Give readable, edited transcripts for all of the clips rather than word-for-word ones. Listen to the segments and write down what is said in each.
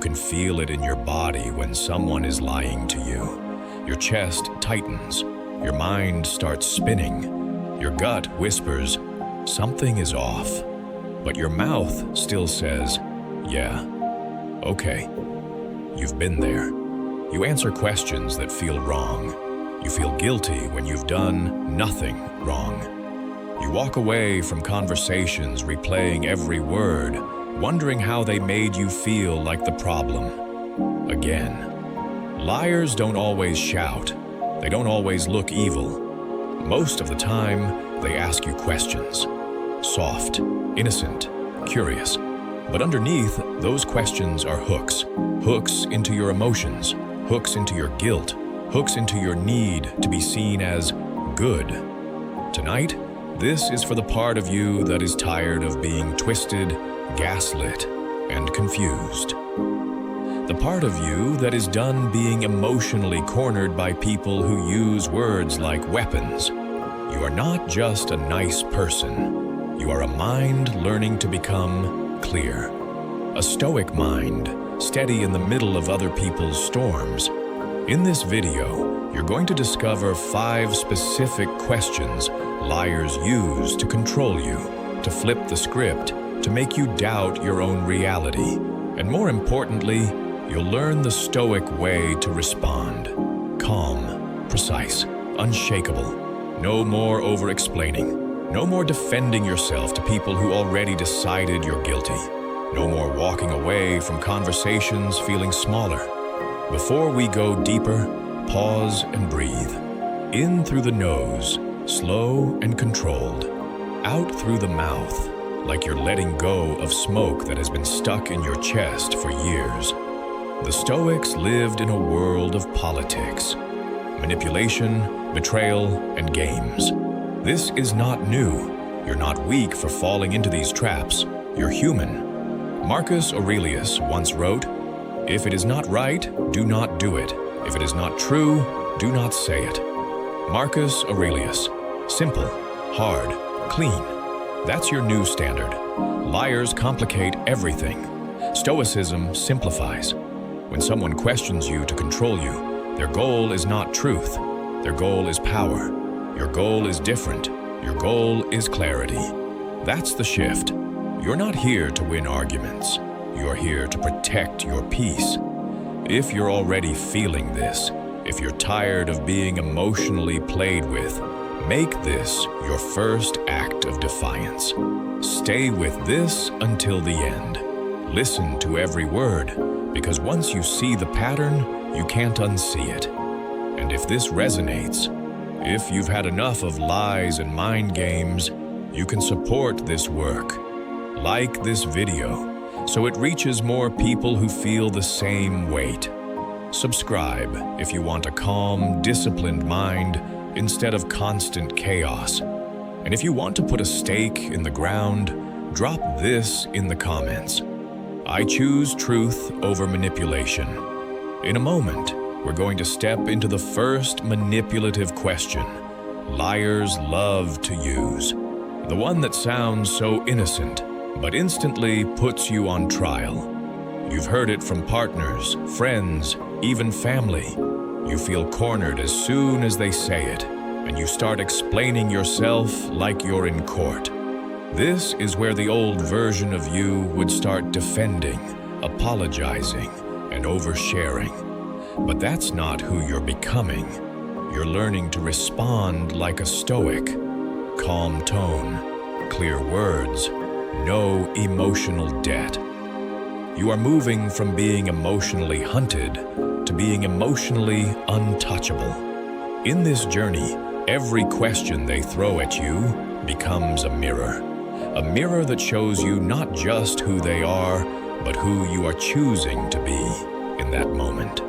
can feel it in your body when someone is lying to you. Your chest tightens, your mind starts spinning, your gut whispers, something is off. But your mouth still says, yeah, okay. You've been there. You answer questions that feel wrong. You feel guilty when you've done nothing wrong. You walk away from conversations replaying every word, wondering how they made you feel like the problem. Again, liars don't always shout. They don't always look evil. Most of the time, they ask you questions. Soft, innocent, curious. But underneath, those questions are hooks. Hooks into your emotions, hooks into your guilt, hooks into your need to be seen as good. Tonight, this is for the part of you that is tired of being twisted, gaslit, and confused. The part of you that is done being emotionally cornered by people who use words like weapons. You are not just a nice person. You are a mind learning to become clear. A stoic mind, steady in the middle of other people's storms. In this video, you're going to discover 5 specific questions liars use to control you, to flip the script, to make you doubt your own reality. And more importantly, you'll learn the Stoic way to respond. Calm, precise, unshakable. No more over-explaining. No more defending yourself to people who already decided you're guilty. No more walking away from conversations feeling smaller. Before we go deeper, pause and breathe. In through the nose, slow and controlled. Out through the mouth, like you're letting go of smoke that has been stuck in your chest for years. The Stoics lived in a world of politics, manipulation, betrayal, and games. This is not new. You're not weak for falling into these traps. You're human. Marcus Aurelius once wrote, "If it is not right, do not do it. If it is not true, do not say it." Marcus Aurelius. Simple, hard, clean. That's your new standard. Liars complicate everything. Stoicism simplifies. When someone questions you to control you, their goal is not truth. Their goal is power. Your goal is different. Your goal is clarity. That's the shift. You're not here to win arguments. You're here to protect your peace. If you're already feeling this, if you're tired of being emotionally played with, make this your first act of defiance. Stay with this until the end. Listen to every word, because once you see the pattern, you can't unsee it. And if this resonates, if you've had enough of lies and mind games, you can support this work. Like this video, so it reaches more people who feel the same weight. Subscribe if you want a calm, disciplined mind instead of constant chaos. And if you want to put a stake in the ground, drop this in the comments. I choose truth over manipulation. In a moment, we're going to step into the first manipulative question liars love to use. The one that sounds so innocent, but instantly puts you on trial. You've heard it from partners, friends, even family. You feel cornered as soon as they say it, and you start explaining yourself like you're in court. This is where the old version of you would start defending, apologizing, and oversharing. But that's not who you're becoming. You're learning to respond like a Stoic. Calm tone, clear words, no emotional debt. You are moving from being emotionally hunted to being emotionally untouchable. In this journey, every question they throw at you becomes a mirror that shows you not just who they are, but who you are choosing to be in that moment.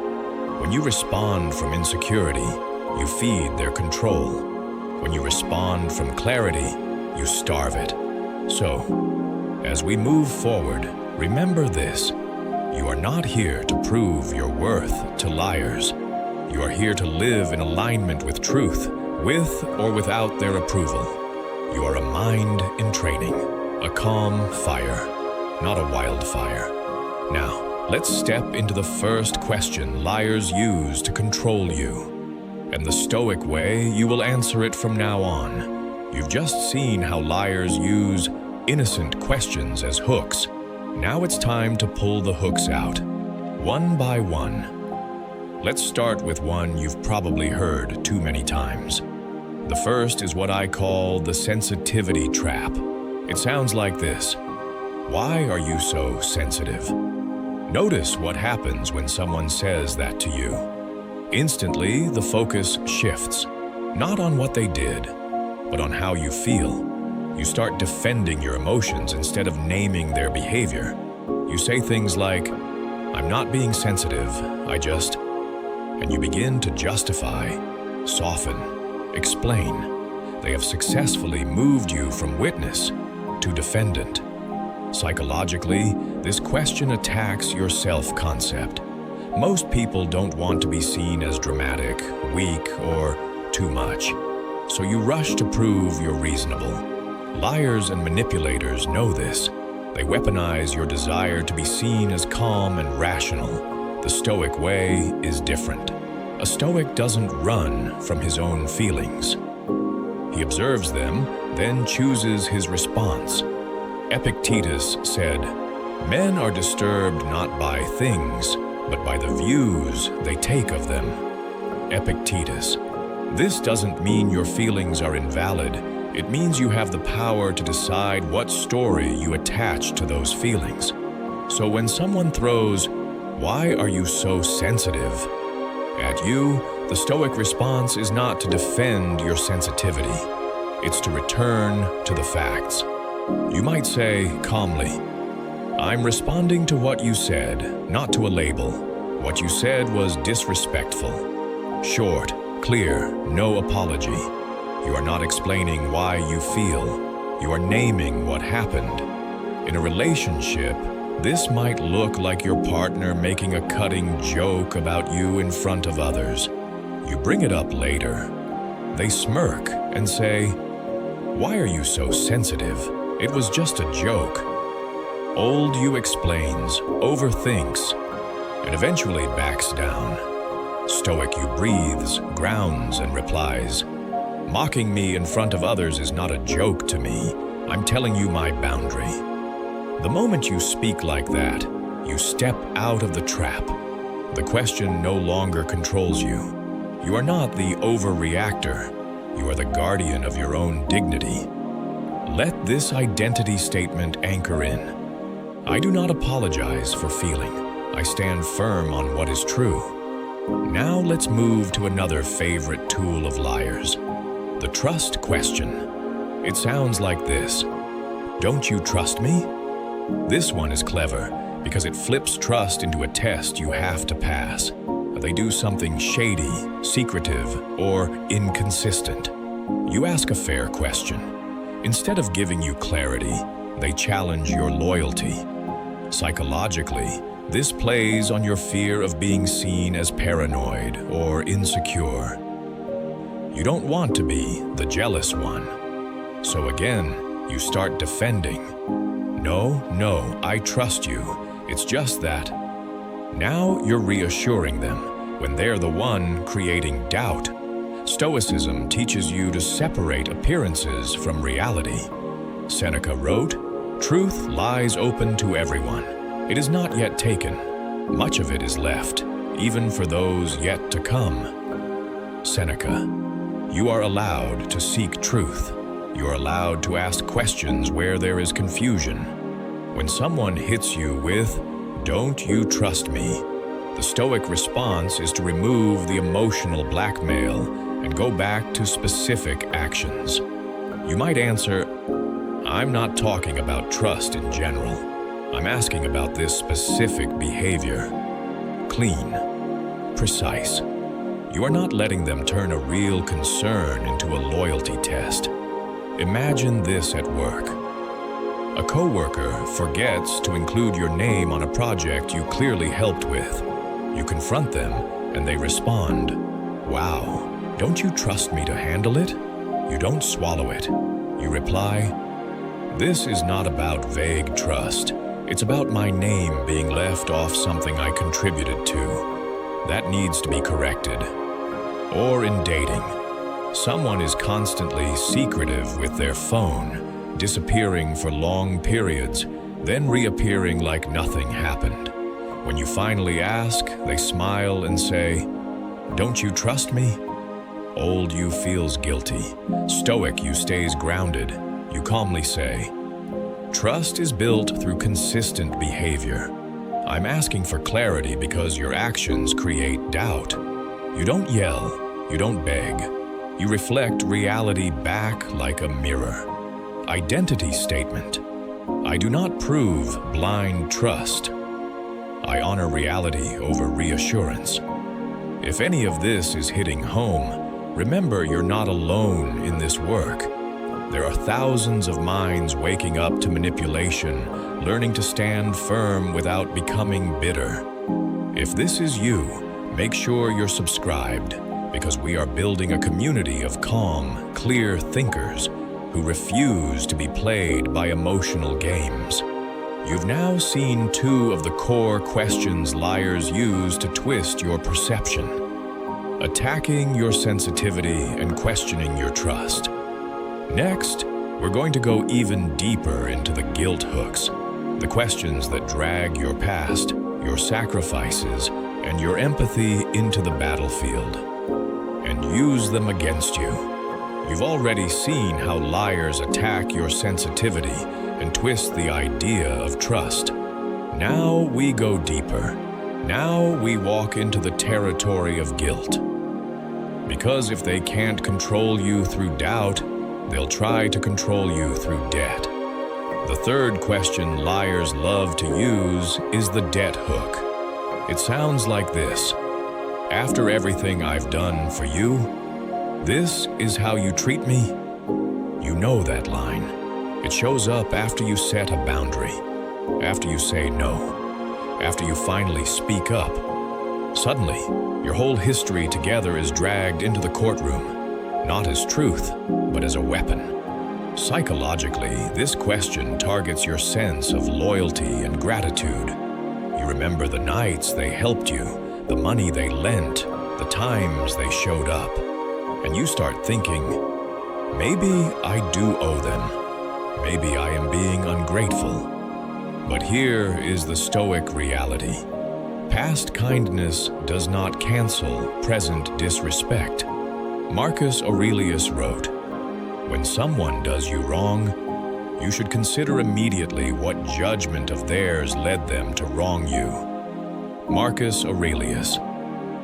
When you respond from insecurity, you feed their control. When you respond from clarity, you starve it. So, as we move forward, remember this. You are not here to prove your worth to liars. You are here to live in alignment with truth, with or without their approval. You are a mind in training, a calm fire, not a wildfire. Now, let's step into the first question liars use to control you. And the Stoic way, you will answer it from now on. You've just seen how liars use innocent questions as hooks. Now it's time to pull the hooks out, one by one. Let's start with one you've probably heard too many times. The first is what I call the sensitivity trap. It sounds like this. Why are you so sensitive? Notice what happens when someone says that to you. Instantly, the focus shifts, not on what they did, but on how you feel. You start defending your emotions instead of naming their behavior. You say things like, "I'm not being sensitive, I just..." And you begin to justify, soften, explain. They have successfully moved you from witness to defendant. Psychologically, this question attacks your self-concept. Most people don't want to be seen as dramatic, weak, or too much. So you rush to prove you're reasonable. Liars and manipulators know this. They weaponize your desire to be seen as calm and rational. The Stoic way is different. A Stoic doesn't run from his own feelings. He observes them, then chooses his response. Epictetus said, "Men are disturbed not by things, but by the views they take of them." Epictetus. This doesn't mean your feelings are invalid. It means you have the power to decide what story you attach to those feelings. So when someone throws, "Why are you so sensitive?" at you, the Stoic response is not to defend your sensitivity. It's to return to the facts. You might say calmly, "I'm responding to what you said, not to a label. What you said was disrespectful." Short, clear, no apology. You are not explaining why you feel. You are naming what happened. In a relationship, this might look like your partner making a cutting joke about you in front of others. You bring it up later. They smirk and say, "Why are you so sensitive? It was just a joke." Old you explains, overthinks, and eventually backs down. Stoic you breathes, grounds, and replies, "Mocking me in front of others is not a joke to me. I'm telling you my boundary." The moment you speak like that, you step out of the trap. The question no longer controls you. You are not the overreactor. You are the guardian of your own dignity. Let this identity statement anchor in. I do not apologize for feeling. I stand firm on what is true. Now let's move to another favorite tool of liars, the trust question. It sounds like this. "Don't you trust me?" This one is clever because it flips trust into a test you have to pass. They do something shady, secretive, or inconsistent. You ask a fair question. Instead of giving you clarity, they challenge your loyalty. Psychologically, this plays on your fear of being seen as paranoid or insecure. You don't want to be the jealous one. So again, you start defending. No, I trust you. It's just that. Now you're reassuring them when they're the one creating doubt. Stoicism teaches you to separate appearances from reality. Seneca wrote, "Truth lies open to everyone. It is not yet taken. Much of it is left, even for those yet to come." Seneca. You are allowed to seek truth. You are allowed to ask questions where there is confusion. When someone hits you with, "Don't you trust me?" the Stoic response is to remove the emotional blackmail and go back to specific actions. You might answer, "I'm not talking about trust in general. I'm asking about this specific behavior." Clean, precise. You are not letting them turn a real concern into a loyalty test. Imagine this at work. A coworker forgets to include your name on a project you clearly helped with. You confront them, and they respond, "Wow, don't you trust me to handle it?" You don't swallow it. You reply, "This is not about vague trust. It's about my name being left off something I contributed to. That needs to be corrected. Or in dating, someone is constantly secretive with their phone, disappearing for long periods, then reappearing like nothing happened. When you finally ask, they smile and say, "Don't you trust me?" Old you feels guilty. Stoic you stays grounded. You calmly say, "Trust is built through consistent behavior." I'm asking for clarity because your actions create doubt. You don't yell, you don't beg. You reflect reality back like a mirror. Identity statement. I do not prove blind trust. I honor reality over reassurance. If any of this is hitting home, remember you're not alone in this work. There are thousands of minds waking up to manipulation, learning to stand firm without becoming bitter. If this is you, make sure you're subscribed, because we are building a community of calm, clear thinkers who refuse to be played by emotional games. You've now seen two of the core questions liars use to twist your perception: attacking your sensitivity and questioning your trust. Next, we're going to go even deeper into the guilt hooks, the questions that drag your past, your sacrifices, and your empathy into the battlefield, and use them against you. You've already seen how liars attack your sensitivity and twist the idea of trust. Now we go deeper. Now we walk into the territory of guilt. Because if they can't control you through doubt, they'll try to control you through debt. The third question liars love to use is the debt hook. It sounds like this: after everything I've done for you, this is how you treat me? You know that line. It shows up after you set a boundary, after you say no, after you finally speak up. Suddenly, your whole history together is dragged into the courtroom, not as truth, but as a weapon. Psychologically, this question targets your sense of loyalty and gratitude. You remember the nights they helped you, the money they lent, the times they showed up. And you start thinking, maybe I do owe them. Maybe I am being ungrateful. But here is the Stoic reality. Past kindness does not cancel present disrespect. Marcus Aurelius wrote, "When someone does you wrong, you should consider immediately what judgment of theirs led them to wrong you." Marcus Aurelius.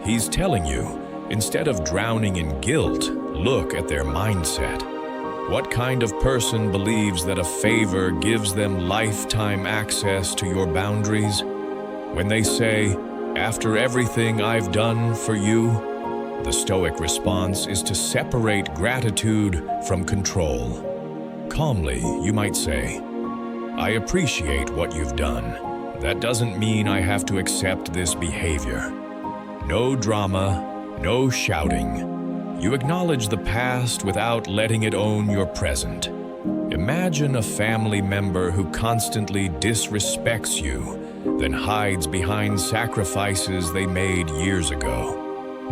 He's telling you, instead of drowning in guilt, look at their mindset. What kind of person believes that a favor gives them lifetime access to your boundaries? When they say, "After everything I've done for you," the Stoic response is to separate gratitude from control. Calmly, you might say, "I appreciate what you've done. That doesn't mean I have to accept this behavior." No drama, no shouting. You acknowledge the past without letting it own your present. Imagine a family member who constantly disrespects you, then hides behind sacrifices they made years ago.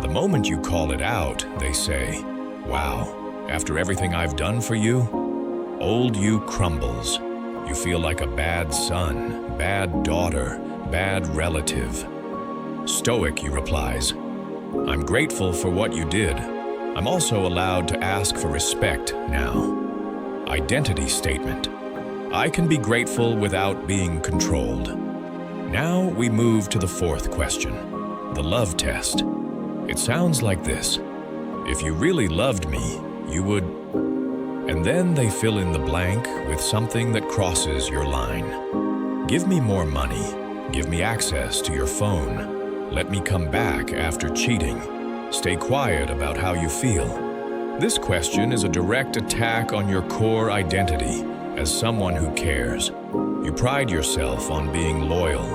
The moment you call it out, they say, "Wow, after everything I've done for you?" Old you crumbles. You feel like a bad son, bad daughter, bad relative. Stoic, you replies, "I'm grateful for what you did. I'm also allowed to ask for respect now." Identity statement. I can be grateful without being controlled. Now we move to the fourth question, the love test. It sounds like this: if you really loved me, you would... And then they fill in the blank with something that crosses your line. Give me more money. Give me access to your phone. Let me come back after cheating. Stay quiet about how you feel. This question is a direct attack on your core identity as someone who cares. You pride yourself on being loyal,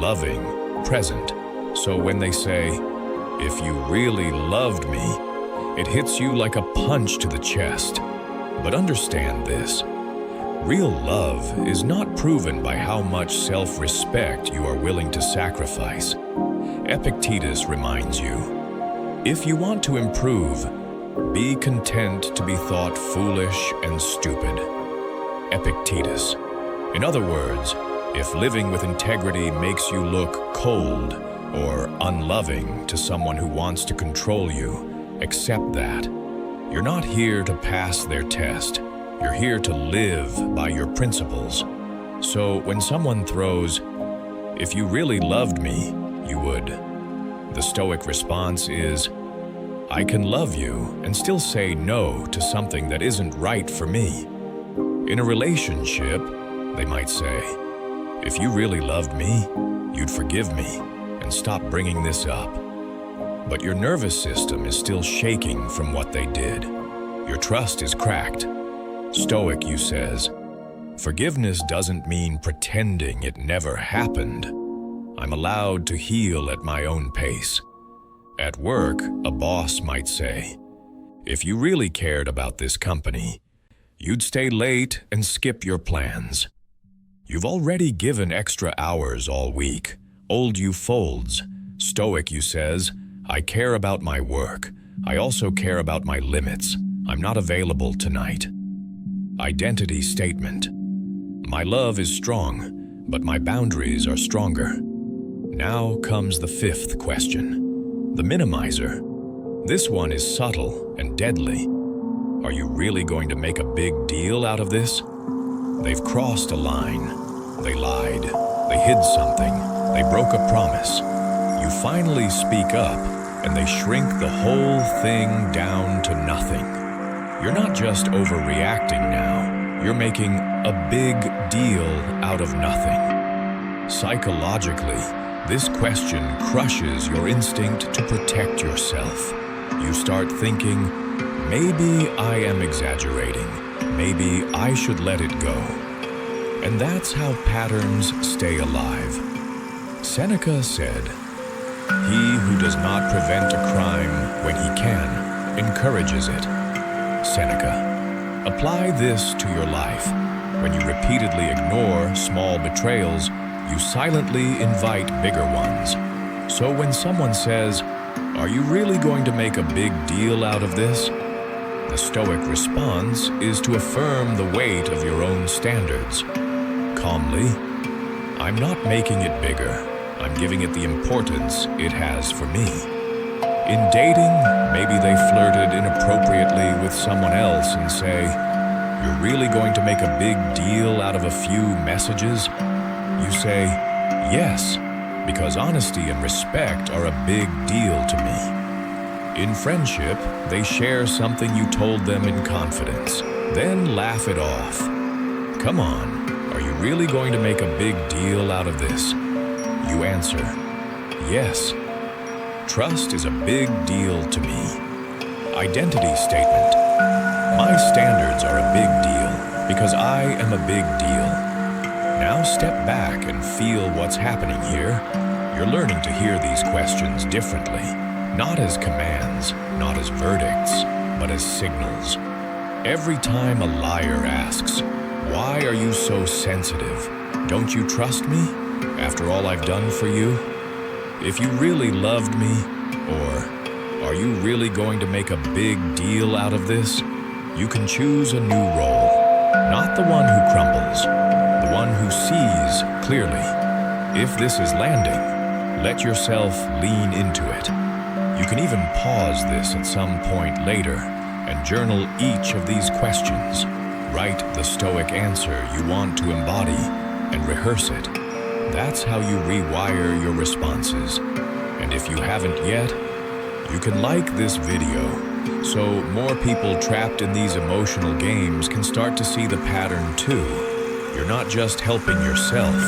loving, present. So when they say, "If you really loved me," it hits you like a punch to the chest. But understand this: Real love is not proven by how much self-respect you are willing to sacrifice. Epictetus reminds you, if you want to improve, be content to be thought foolish and stupid. Epictetus. In other words, if living with integrity makes you look cold or unloving to someone who wants to control you, accept that. You're not here to pass their test. You're here to live by your principles. So when someone throws, "If you really loved me, you would," the Stoic response is, "I can love you and still say no to something that isn't right for me." In a relationship, they might say, "If you really loved me, you'd forgive me and stop bringing this up." But your nervous system is still shaking from what they did. Your trust is cracked. Stoic, you says, forgiveness doesn't mean pretending it never happened. I'm allowed to heal at my own pace. At work, a boss might say, "If you really cared about this company, you'd stay late and skip your plans. You've already given extra hours all week. Old you folds." Stoic, you says, "I care about my work. I also care about my limits. I'm not available tonight." Identity statement. My love is strong, but my boundaries are stronger. Now comes the fifth question. The minimizer. This one is subtle and deadly. Are you really going to make a big deal out of this? They've crossed a line. They lied. They hid something. They broke a promise. You finally speak up, and they shrink the whole thing down to nothing. You're not just overreacting now. You're making a big deal out of nothing. Psychologically, this question crushes your instinct to protect yourself. You start thinking, maybe I am exaggerating. Maybe I should let it go. And that's how patterns stay alive. Seneca said, "He who does not prevent a crime when he can, encourages it." Seneca. Apply this to your life. When you repeatedly ignore small betrayals, you silently invite bigger ones. So when someone says, "Are you really going to make a big deal out of this?" the Stoic response is to affirm the weight of your own standards. Calmly, "I'm not making it bigger. I'm giving it the importance it has for me." In dating, maybe they flirted inappropriately with someone else and say, "You're really going to make a big deal out of a few messages?" You say, "Yes, because honesty and respect are a big deal to me." In friendship, they share something you told them in confidence, then laugh it off. "Come on, are you really going to make a big deal out of this?" You answer, "Yes. Trust is a big deal to me." Identity statement. My standards are a big deal because I am a big deal. Now step back and feel what's happening here. You're learning to hear these questions differently, not as commands, not as verdicts, but as signals. Every time a liar asks, "Why are you so sensitive? Don't you trust me after all I've done for you? If you really loved me," or "Are you really going to make a big deal out of this?" you can choose a new role, not the one who crumbles, the one who sees clearly. If this is landing, let yourself lean into it. You can even pause this at some point later and journal each of these questions. Write the Stoic answer you want to embody and rehearse it. That's how you rewire your responses. And if you haven't yet, you can like this video so more people trapped in these emotional games can start to see the pattern too. You're not just helping yourself,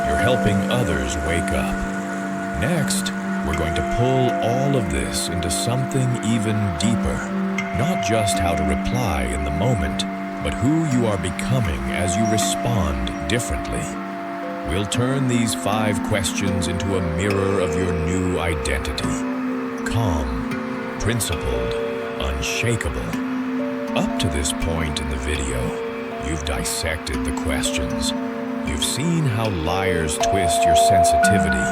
you're helping others wake up. Next, we're going to pull all of this into something even deeper. Not just how to reply in the moment, but who you are becoming as you respond differently. We'll turn these 5 questions into a mirror of your new identity. Calm, principled, unshakable. Up to this point in the video, You've dissected the questions. You've seen how liars twist your sensitivity,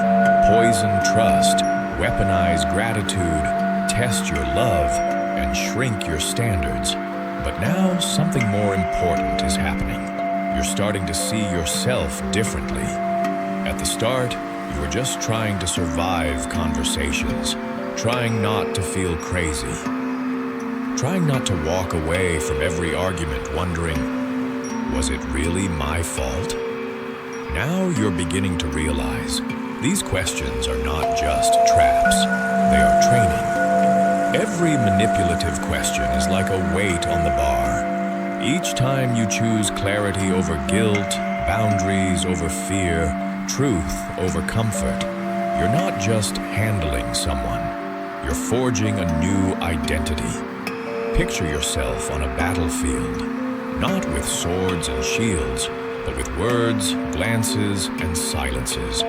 poison trust, weaponize gratitude, test your love, and shrink your standards. But now something more important is happening. You're starting to see yourself differently. At the start, you were just trying to survive conversations, trying not to feel crazy, trying not to walk away from every argument wondering, was it really my fault? Now you're beginning to realize these questions are not just traps, they are training. Every manipulative question is like a weight on the bar. Each time you choose clarity over guilt, boundaries over fear, truth over comfort, you're not just handling someone, you're forging a new identity. Picture yourself on a battlefield, not with swords and shields, but with words, glances, and silences.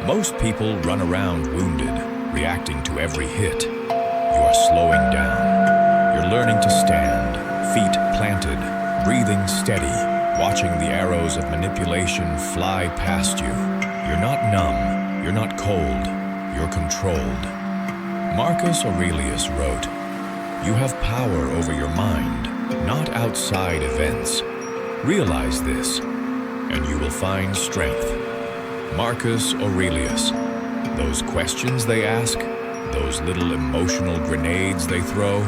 Most people run around wounded, reacting to every hit. You are slowing down. You're learning to stand, feet planted, breathing steady, watching the arrows of manipulation fly past you. You're not numb, you're not cold, you're controlled. Marcus Aurelius wrote, "You have power over your mind, not outside events. Realize this, and you will find strength." Marcus Aurelius. Those questions they ask, those little emotional grenades they throw,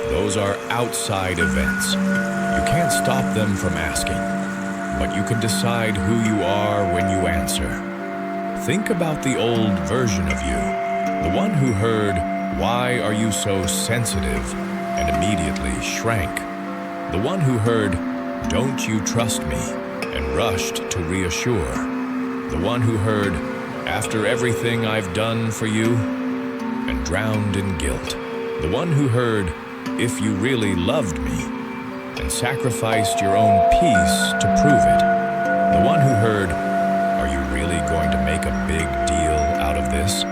those are outside events. You can't stop them from asking, but you can decide who you are when you answer. Think about the old version of you, the one who heard, "Why are you so sensitive?" and immediately shrank. The one who heard, "Don't you trust me?" and rushed to reassure. The one who heard, "After everything I've done for you," and drowned in guilt. The one who heard, "If you really loved me," and sacrificed your own peace to prove it. The one who heard, "Are you really going to make a big deal out of this?"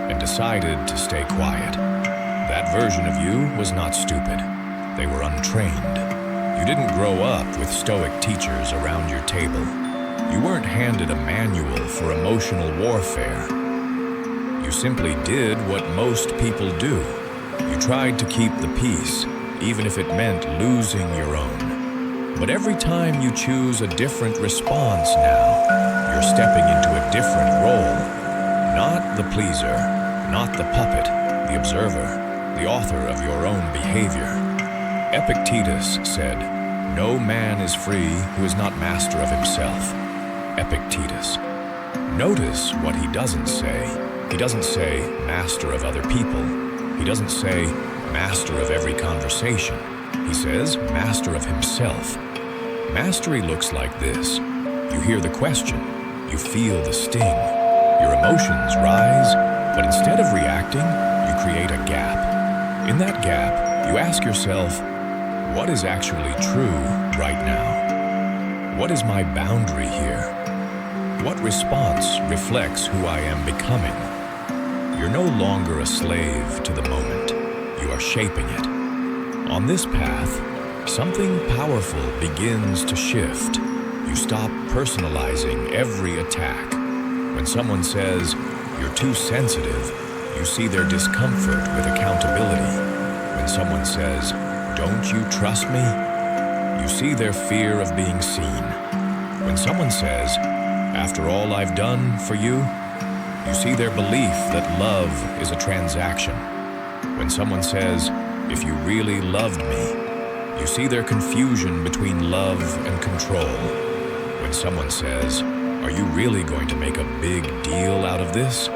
and decided to stay quiet. That version of you was not stupid. They were untrained. You didn't grow up with Stoic teachers around your table. You weren't handed a manual for emotional warfare. You simply did what most people do. You tried to keep the peace, even if it meant losing your own. But every time you choose a different response now, you're stepping into a different role. Not the pleaser, not the puppet, the observer, the author of your own behavior. Epictetus said, "No man is free who is not master of himself." Epictetus. Notice what he doesn't say. He doesn't say master of other people. He doesn't say master of every conversation. He says master of himself. Mastery looks like this. You hear the question. You feel the sting. Your emotions rise, but instead of reacting, you create a gap. In that gap, you ask yourself, what is actually true right now? What is my boundary here? What response reflects who I am becoming? You're no longer a slave to the moment. You are shaping it. On this path, something powerful begins to shift. You stop personalizing every attack. When someone says, "You're too sensitive," you see their discomfort with accountability. When someone says, "Don't you trust me?" you see their fear of being seen. When someone says, "After all I've done for you," you see their belief that love is a transaction. When someone says, "If you really loved me," you see their confusion between love and control. When someone says, "Are you really going to make a big deal out of this?"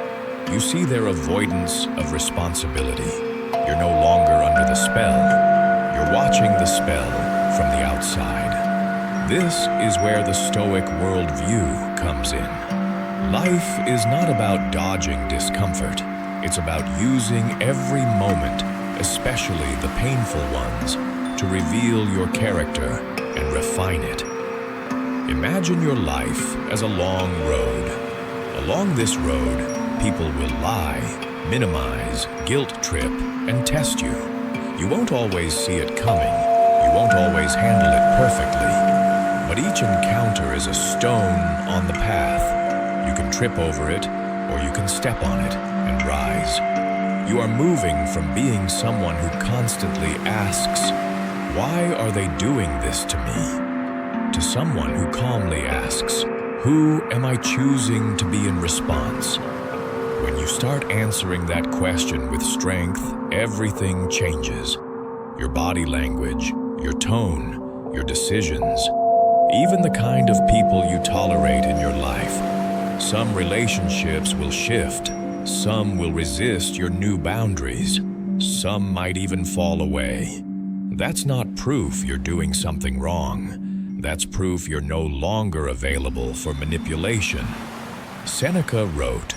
you see their avoidance of responsibility. You're no longer under the spell. You're watching the spell from the outside. This is where the Stoic worldview comes in. Life is not about dodging discomfort. It's about using every moment, especially the painful ones, to reveal your character and refine it. Imagine your life as a long road. Along this road, people will lie, minimize, guilt trip, and test you. You won't always see it coming. You won't always handle it perfectly. But each encounter is a stone on the path. You can trip over it, or you can step on it and rise. You are moving from being someone who constantly asks, "Why are they doing this to me?" to someone who calmly asks, "Who am I choosing to be in response?" When you start answering that question with strength, everything changes. Your body language, your tone, your decisions, even the kind of people you tolerate in your life. Some relationships will shift. Some will resist your new boundaries. Some might even fall away. That's not proof you're doing something wrong. That's proof you're no longer available for manipulation. Seneca wrote,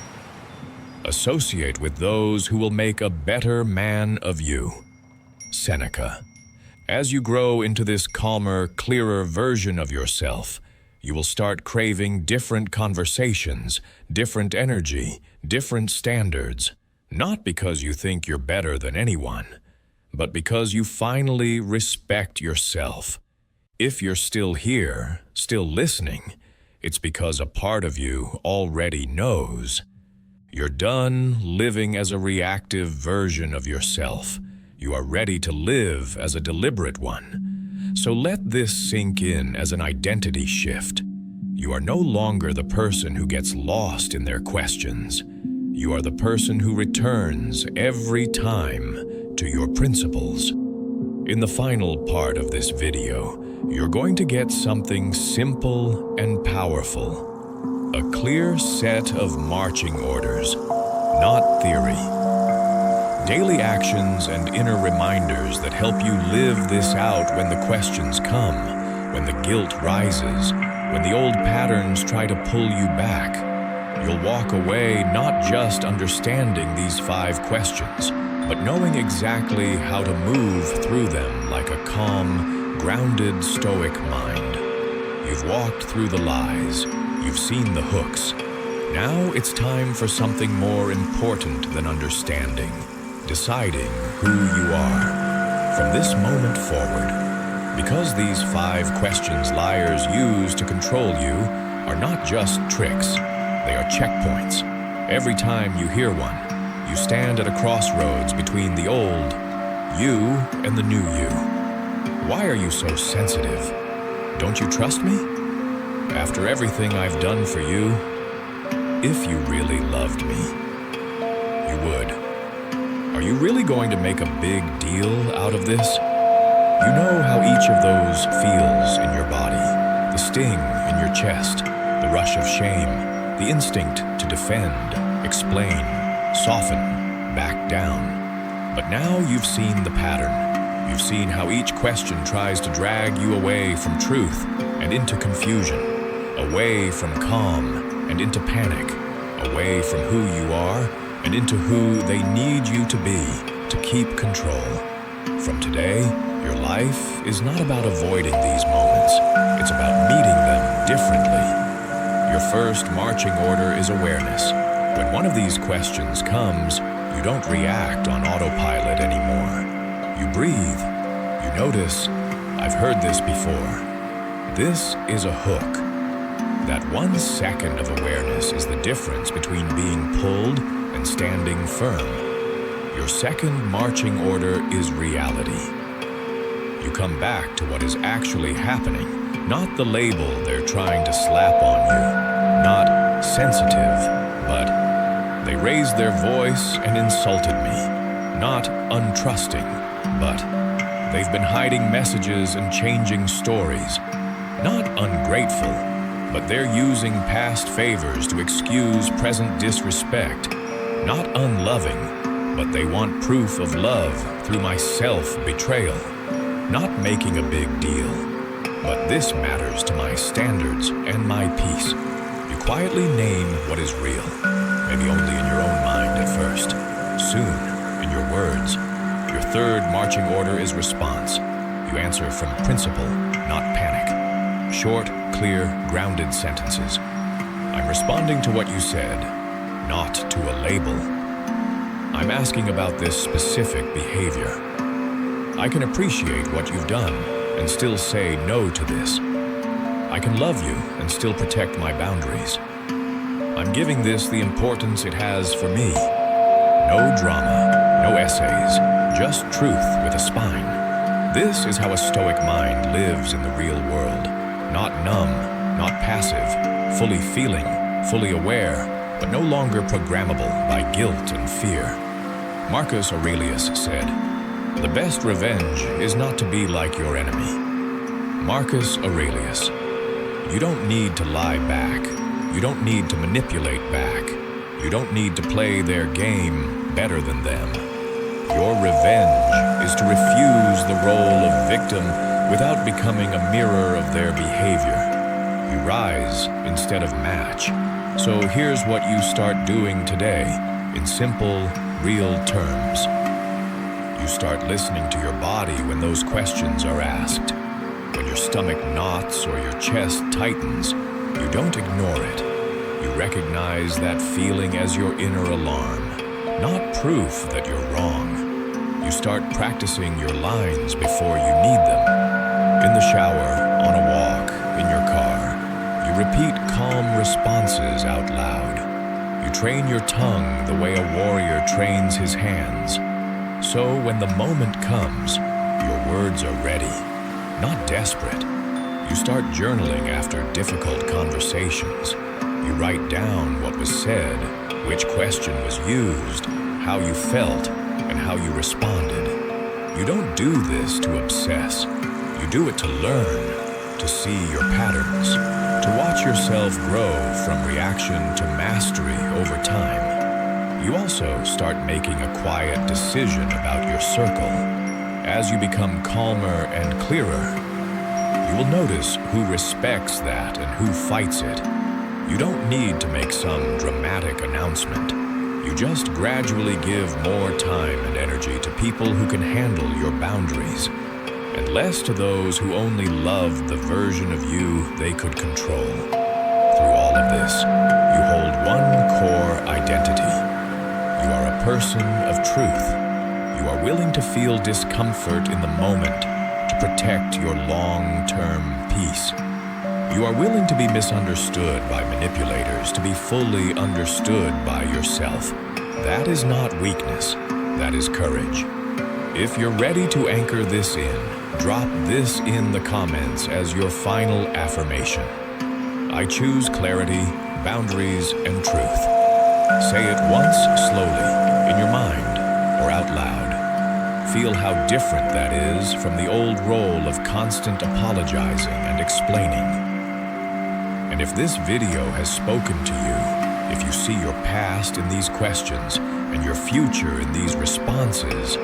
"Associate with those who will make a better man of you." Seneca. As you grow into this calmer, clearer version of yourself, you will start craving different conversations, different energy, different standards, not because you think you're better than anyone, but because you finally respect yourself. If you're still here, still listening, it's because a part of you already knows. You're done living as a reactive version of yourself. You are ready to live as a deliberate one. So let this sink in as an identity shift. You are no longer the person who gets lost in their questions. You are the person who returns every time to your principles. In the final part of this video, you're going to get something simple and powerful. A clear set of marching orders, not theory. Daily actions and inner reminders that help you live this out when the questions come, when the guilt rises, when the old patterns try to pull you back. You'll walk away not just understanding these 5 questions, but knowing exactly how to move through them like a calm, grounded Stoic mind. You've walked through the lies. You've seen the hooks. Now it's time for something more important than understanding. Deciding who you are from this moment forward. Because these 5 questions liars use to control you are not just tricks, they are checkpoints. Every time you hear one, you stand at a crossroads between the old you and the new you. Why are you so sensitive? Don't you trust me? After everything I've done for you, if you really loved me, you would. Are you really going to make a big deal out of this? You know how each of those feels in your body. The sting in your chest, the rush of shame, the instinct to defend, explain, soften, back down. But now you've seen the pattern. You've seen how each question tries to drag you away from truth and into confusion, away from calm and into panic, away from who you are and into who they need you to be to keep control. From today, your life is not about avoiding these moments. It's about meeting them differently. Your first marching order is awareness. When one of these questions comes, you don't react on autopilot anymore. You breathe. You notice, I've heard this before. This is a hook. That 1 second of awareness is the difference between being pulled and standing firm. Your second marching order is reality. You come back to what is actually happening, not the label they're trying to slap on you, not sensitive, but they raised their voice and insulted me, not untrusting, but they've been hiding messages and changing stories, not ungrateful, but they're using past favors to excuse present disrespect, not unloving, but they want proof of love through my self-betrayal, not making a big deal, but this matters to my standards and my peace. You quietly name what is real, maybe only in your own mind at first, soon in your words. Your third marching order is response. You answer from principle, not panic. Short, clear, grounded sentences. I'm responding to what you said, not to a label. I'm asking about this specific behavior. I can appreciate what you've done and still say no to this. can love you and still protect my boundaries. I'm giving this the importance it has for me. No drama, no essays, just truth with a spine. This is how a Stoic mind lives in the real world. Not numb, not passive, fully feeling, fully aware, but no longer programmable by guilt and fear. Marcus Aurelius said, "The best revenge is not to be like your enemy." Marcus Aurelius. You don't need to lie back. You don't need to manipulate back. You don't need to play their game better than them. Your revenge is to refuse the role of victim without becoming a mirror of their behavior. You rise instead of match. So here's what you start doing today in simple, real terms. You start listening to your body when those questions are asked. When your stomach knots or your chest tightens, you don't ignore it. You recognize that feeling as your inner alarm, not proof that you're wrong. You start practicing your lines before you need them. In the shower, on a walk, in your car, you repeat calm responses out loud. You train your tongue the way a warrior trains his hands. So when the moment comes, your words are ready, not desperate. You start journaling after difficult conversations. You write down what was said, which question was used, how you felt, and how you responded. You don't do this to obsess. You do it to learn, to see your patterns, to watch yourself grow from reaction to mastery over time. You also start making a quiet decision about your circle. As you become calmer and clearer, you will notice who respects that and who fights it. You don't need to make some dramatic announcement. You just gradually give more time and energy to people who can handle your boundaries, and less to those who only loved the version of you they could control. Through all of this, you hold one core identity. You are a person of truth. You are willing to feel discomfort in the moment to protect your long-term peace. You are willing to be misunderstood by manipulators, to be fully understood by yourself. That is not weakness, that is courage. If you're ready to anchor this in, drop this in the comments as your final affirmation. I choose clarity, boundaries, and truth. Say it once slowly, in your mind or out loud. Feel how different that is from the old role of constant apologizing and explaining. And if this video has spoken to you, if you see your past in these questions and your future in these responses,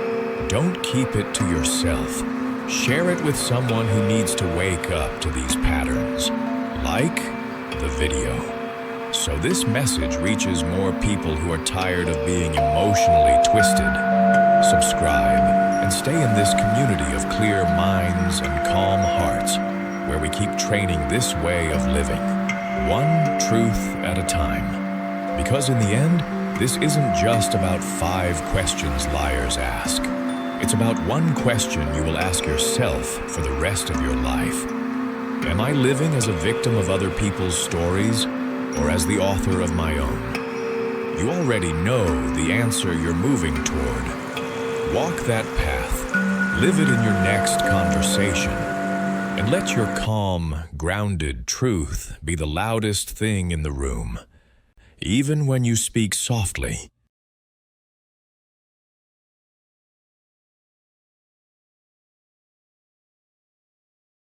don't keep it to yourself. Share it with someone who needs to wake up to these patterns. Like the video, so this message reaches more people who are tired of being emotionally twisted. Subscribe and stay in this community of clear minds and calm hearts, where we keep training this way of living, one truth at a time. Because in the end, this isn't just about 5 questions liars ask. It's about one question you will ask yourself for the rest of your life. Am I living as a victim of other people's stories, or as the author of my own? You already know the answer you're moving toward. Walk that path, live it in your next conversation, and let your calm, grounded truth be the loudest thing in the room. Even when you speak softly,